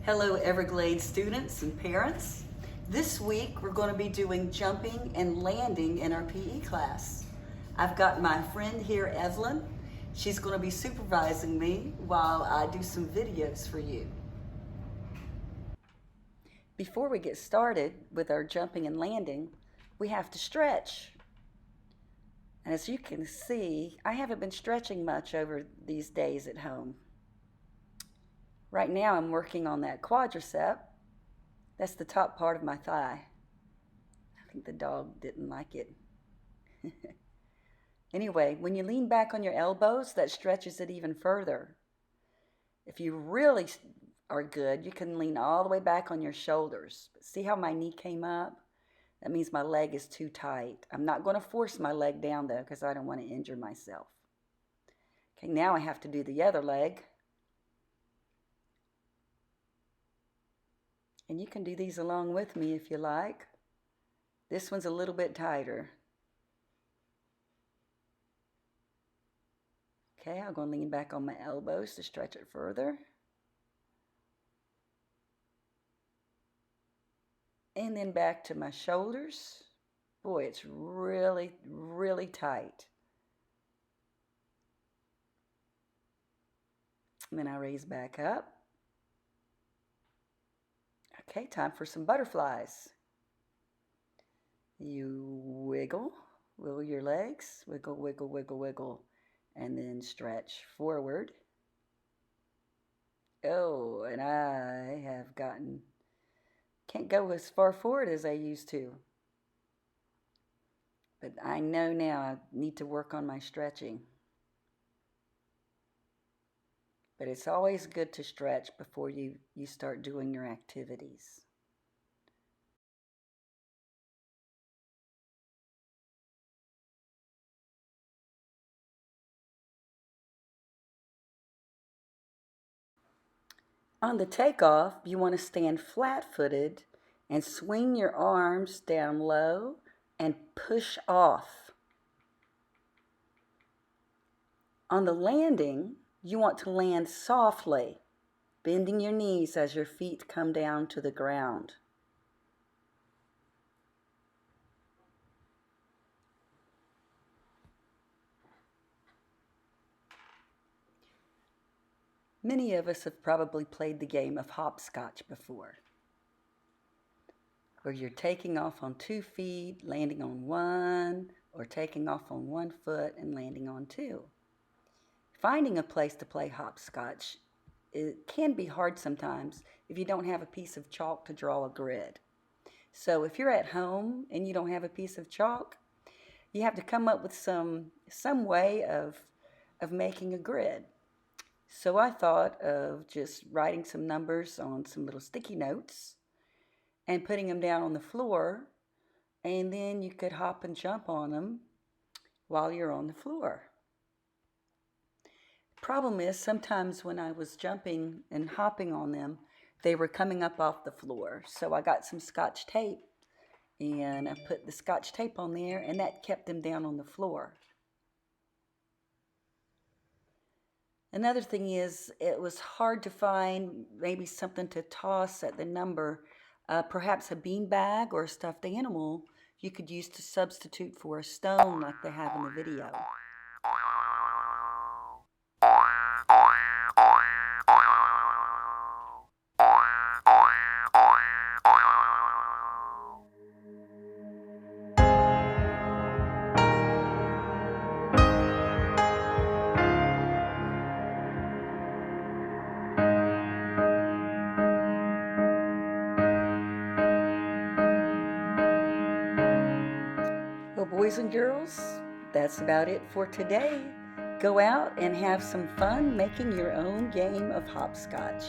Hello Everglades students and parents. This week we're going to be doing jumping and landing in our PE class. I've got my friend here, Evelyn. She's going to be supervising me while I do some videos for you. Before we get started with our jumping and landing, we have to stretch. And as you can see, I haven't been stretching much over these days at home. Right now I'm working on that quadricep. That's the top part of my thigh. I think the dog didn't like it. Anyway, when you lean back on your elbows, that stretches it even further. If you really are good, you can lean all the way back on your shoulders. But see how my knee came up? That means my leg is too tight. I'm not going to force my leg down though, because I don't want to injure myself. Okay, now I have to do the other leg. And you can do these along with me if you like. This one's a little bit tighter. Okay, I'm going to lean back on my elbows to stretch it further. And then back to my shoulders. Boy, it's really, really tight. And then I raise back up. Okay, time for some butterflies. You wiggle your legs, wiggle, wiggle, wiggle, wiggle, and then stretch forward. Oh, and I have can't go as far forward as I used to. But I know now I need to work on my stretching. But it's always good to stretch before you start doing your activities. On the takeoff, you want to stand flat-footed and swing your arms down low and push off. On the landing, you want to land softly, bending your knees as your feet come down to the ground. Many of us have probably played the game of hopscotch before, where you're taking off on 2 feet, landing on 1, or taking off on 1 foot and landing on 2. Finding a place to play hopscotch, it can be hard sometimes if you don't have a piece of chalk to draw a grid. So if you're at home and you don't have a piece of chalk, you have to come up with some way of making a grid. So I thought of just writing some numbers on some little sticky notes and putting them down on the floor, and then you could hop and jump on them while you're on the floor. Problem is, sometimes when I was jumping and hopping on them, they were coming up off the floor. So I got some Scotch tape and I put the Scotch tape on there, and that kept them down on the floor. Another thing is, it was hard to find maybe something to toss at the number, perhaps a bean bag or a stuffed animal you could use to substitute for a stone like they have in the video. Well, boys and girls, that's about it for today. Go out and have some fun making your own game of hopscotch.